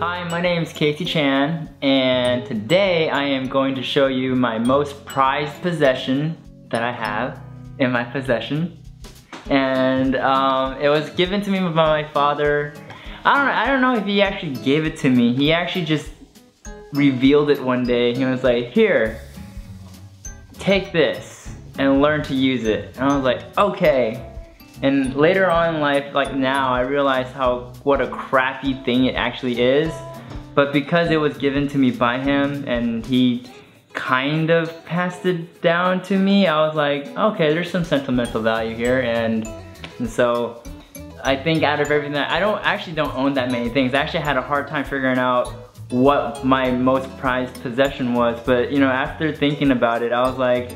Hi, my name is Casey Chan, and today I am going to show you my most prized possession that I have in my possession. And it was given to me by my father. I don't know if he actually gave it to me. He actually just revealed it one day. He was like, here, take this and learn to use it. And I was like, okay. And later on in life, like now, I realized what a crappy thing it actually is. But because it was given to me by him and he kind of passed it down to me, I was like, okay, there's some sentimental value here. And so I think out of everything, I actually don't own that many things. I actually had a hard time figuring out what my most prized possession was. But you know, after thinking about it, I was like,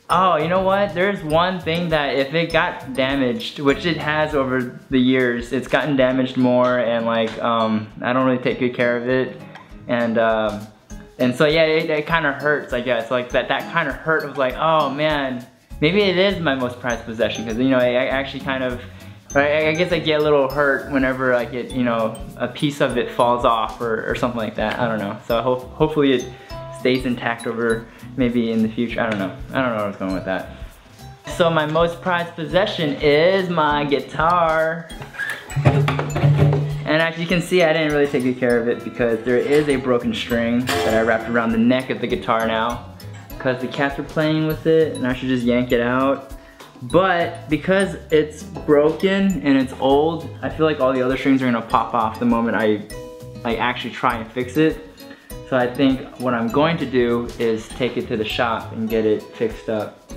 oh, you know what? There's one thing that if it got damaged, which it has over the years, it's gotten damaged more, and like I don't really take good care of it, and so yeah, it kind of hurts, I guess. Like that kind of hurt of like, oh man, maybe it is my most prized possession, because you know I actually kind of, I guess I get a little hurt whenever like it, you know, a piece of it falls off or something like that. I don't know. So hopefully it stays intact over maybe in the future. I don't know where I was going with that. So my most prized possession is my guitar. And as you can see, I didn't really take good care of it because there is a broken string that I wrapped around the neck of the guitar now because the cats were playing with it and I should just yank it out. But because it's broken and it's old, I feel like all the other strings are gonna pop off the moment I actually try and fix it. So I think what I'm going to do is take it to the shop and get it fixed up.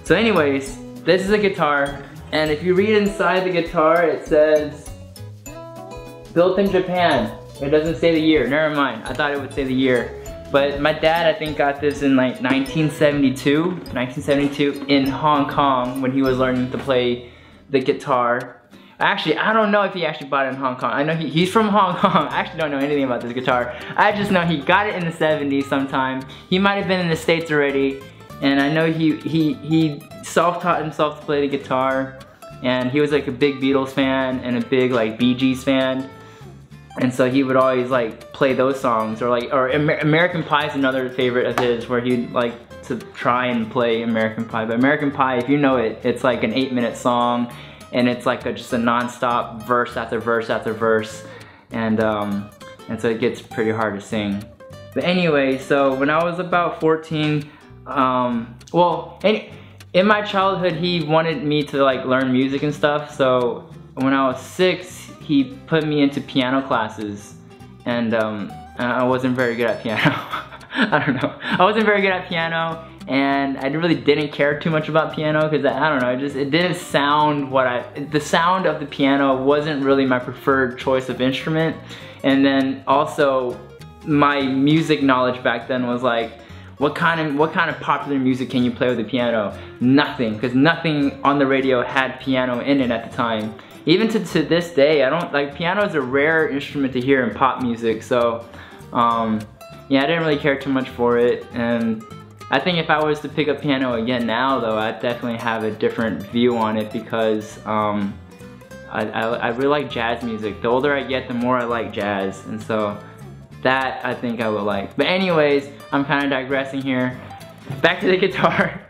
So anyways, this is a guitar, and if you read inside the guitar, it says, built in Japan. It doesn't say the year, never mind. I thought it would say the year. But my dad, I think, got this in like 1972 in Hong Kong when he was learning to play the guitar. Actually, I don't know if he actually bought it in Hong Kong. I know he's from Hong Kong. I actually don't know anything about this guitar. I just know he got it in the 70s sometime. He might have been in the States already. And I know he self-taught himself to play the guitar. And he was like a big Beatles fan and a big like Bee Gees fan. And so he would always like play those songs, or American Pie is another favorite of his, where he'd like to try and play American Pie. But American Pie, if you know it, it's like an 8-minute song. And it's like just a non-stop verse after verse after verse, and so it gets pretty hard to sing. But anyway, so when I was about 14, in my childhood he wanted me to like learn music and stuff. So when I was 6, he put me into piano classes, and I wasn't very good at piano. I don't know. I wasn't very good at piano. And I really didn't care too much about piano because I don't know, it didn't sound the sound of the piano wasn't really my preferred choice of instrument. And then also my music knowledge back then was like, what kind of popular music can you play with the piano? Nothing, because nothing on the radio had piano in it at the time. Even to this day, piano is a rare instrument to hear in pop music. So yeah, I didn't really care too much for it. And I think if I was to pick up piano again now, though, I'd definitely have a different view on it, because I really like jazz music. The older I get, the more I like jazz, and so that I think I would like. But anyways, I'm kind of digressing here. Back to the guitar.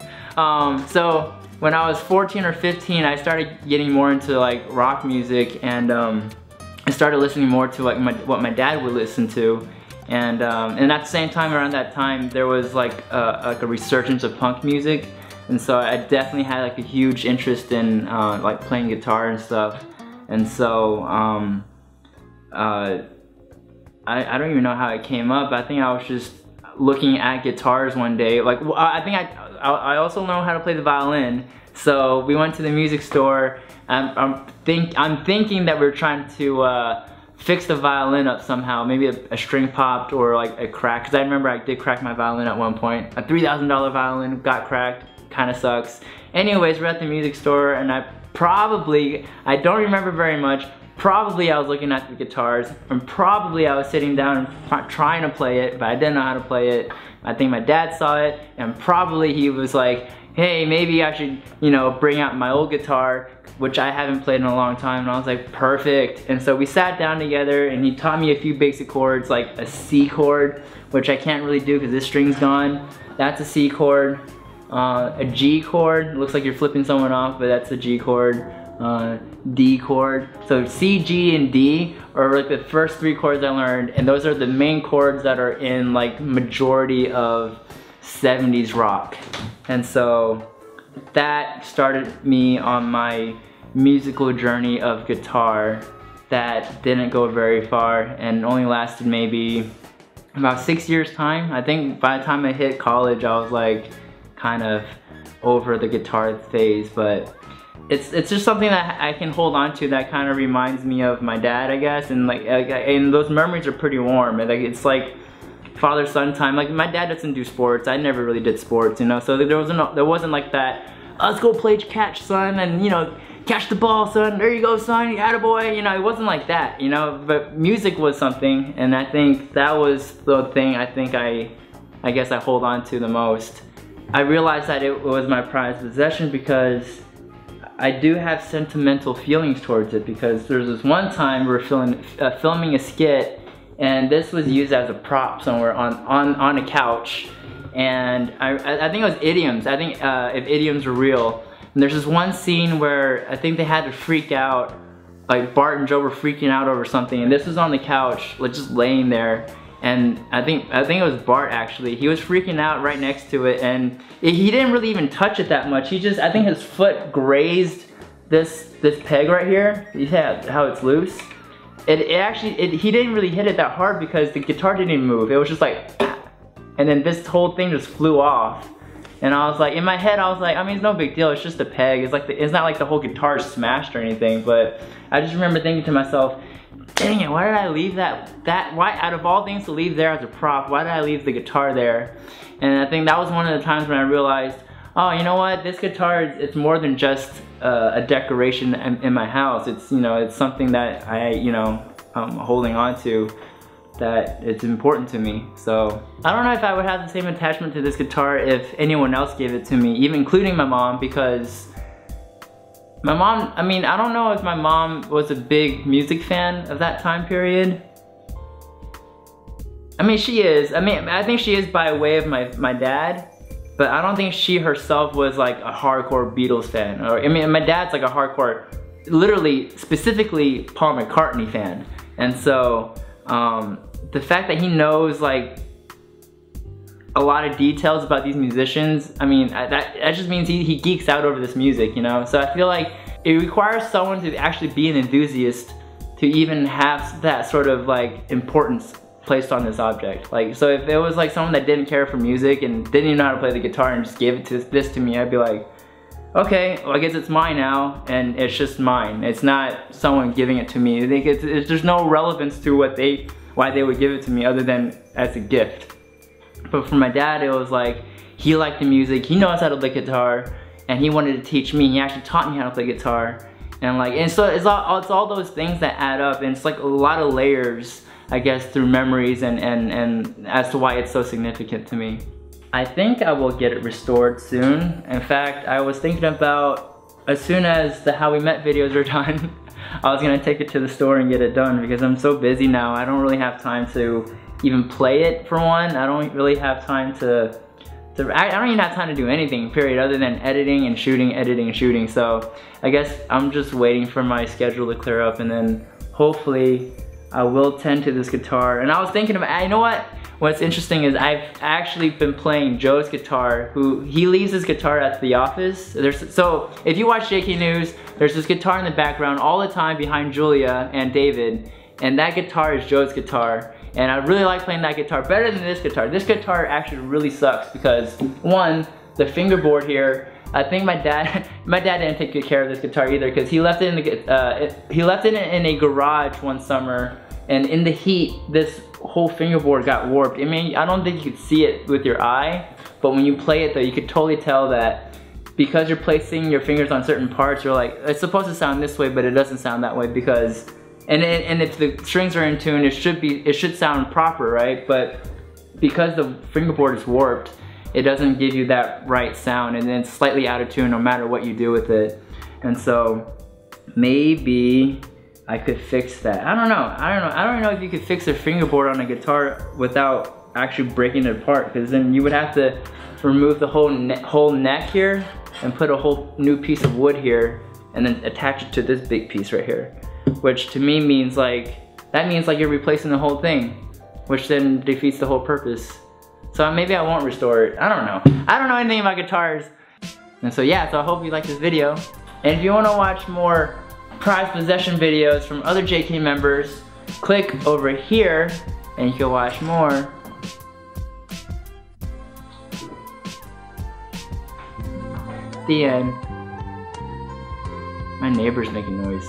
So when I was 14 or 15, I started getting more into like rock music, and I started listening more to like what my dad would listen to. And at the same time, around that time, there was like a resurgence of punk music, and so I definitely had like a huge interest in like playing guitar and stuff. And so I don't even know how it came up. I think I was just looking at guitars one day. Like I think I also know how to play the violin. So we went to the music store. I'm thinking that we're trying to fix the violin up somehow. Maybe a string popped or like a crack, because I remember I did crack my violin at one point. A $3,000 violin got cracked, kind of sucks. Anyways, we're at the music store, and I don't remember very much. Probably I was looking at the guitars, and probably I was sitting down and trying to play it, but I didn't know how to play it. I think my dad saw it, and probably he was like, hey, maybe I should, you know, bring out my old guitar, which I haven't played in a long time. And I was like, perfect. And so we sat down together and he taught me a few basic chords, like a C chord, which I can't really do because this string's gone. That's a C chord. A G chord, it looks like you're flipping someone off, but that's a G chord. D chord. So C, G, and D are like the first 3 chords I learned, and those are the main chords that are in like majority of 70s rock. And so that started me on my musical journey of guitar that didn't go very far and only lasted maybe about 6 years time. I think by the time I hit college I was like kind of over the guitar phase, but it's just something that I can hold on to that kind of reminds me of my dad, I guess, and like and those memories are pretty warm. And like it's like father-son time. Like my dad doesn't do sports. I never really did sports, you know. So there wasn't like that. Let's go play catch, son, and you know, catch the ball, son. There you go, son. You attaboy. You know, it wasn't like that, you know. But music was something, and I think that was the thing I guess I hold on to the most. I realized that it was my prized possession because I do have sentimental feelings towards it, because there's this one time we were filming a skit, and this was used as a prop somewhere on a couch, and I think it was idioms. I think if idioms were real. And there's this one scene where I think they had to freak out, like Bart and Joe were freaking out over something, and this was on the couch, like just laying there. And I think it was Bart actually. He was freaking out right next to it, and he didn't really even touch it that much. He just, I think his foot grazed this peg right here. You see how it's loose? He didn't really hit it that hard because the guitar didn't even move. It was just like, and then this whole thing just flew off. And I was like, in my head, I was like, I mean, it's no big deal. It's just a peg. It's not like the whole guitar is smashed or anything. But I just remember thinking to myself, dang it, why did I leave why, out of all things to leave there as a prop, why did I leave the guitar there? And I think that was one of the times when I realized, oh, you know what, this guitar, it's more than just a decoration in my house. It's, you know, it's something that I'm holding on to, that it's important to me. So I don't know if I would have the same attachment to this guitar if anyone else gave it to me, even including my mom, because my mom, I mean, I don't know if my mom was a big music fan of that time period. I mean, she is. I mean, I think she is by way of my dad, but I don't think she herself was like a hardcore Beatles fan. Or, I mean, my dad's like a hardcore, literally, specifically Paul McCartney fan. And so, the fact that he knows like a lot of details about these musicians, I mean, that just means he geeks out over this music, you know? So I feel like it requires someone to actually be an enthusiast to even have that sort of like importance placed on this object. Like, so if it was like someone that didn't care for music and didn't even know how to play the guitar and just gave it to this to me, I'd be like, okay, well, I guess it's mine now, and it's just mine. It's not someone giving it to me. I think there's no relevance to why they would give it to me other than as a gift. But for my dad, it was like, he liked the music, he knows how to play guitar, and he wanted to teach me. He actually taught me how to play guitar. And so it's all those things that add up, and it's like a lot of layers, I guess, through memories and as to why it's so significant to me. I think I will get it restored soon. In fact, I was thinking about, as soon as the How We Met videos are done, I was gonna take it to the store and get it done, because I'm so busy now. I don't really have time to even play it, for one. I don't really have time I don't even have time to do anything, period, other than editing and shooting. So I guess I'm just waiting for my schedule to clear up, and then hopefully I will tend to this guitar. And I was thinking about, you know what? What's interesting is I've actually been playing Joe's guitar, he leaves his guitar at the office. So if you watch JK News, there's this guitar in the background all the time behind Julia and David, and that guitar is Joe's guitar. And I really like playing that guitar better than this guitar. This guitar actually really sucks because, one, the fingerboard here, I think my dad didn't take good care of this guitar either, because he left it in a garage one summer, and in the heat, this whole fingerboard got warped. I mean, I don't think you could see it with your eye, but when you play it though, you could totally tell that because you're placing your fingers on certain parts, you're like, it's supposed to sound this way, but it doesn't sound that way, because, and if the strings are in tune, it should sound proper, right? But because the fingerboard is warped, it doesn't give you that right sound, and then it's slightly out of tune no matter what you do with it. And so maybe I could fix that. I don't know if you could fix a fingerboard on a guitar without actually breaking it apart, because then you would have to remove the whole neck here and put a whole new piece of wood here and then attach it to this big piece right here, which to me means like, you're replacing the whole thing, which then defeats the whole purpose. So maybe I won't restore it. I don't know. I don't know anything about guitars. And so yeah, so I hope you like this video. And if you want to watch more prized possession videos from other JK members, click over here and you can watch more. The end. My neighbor's making noise.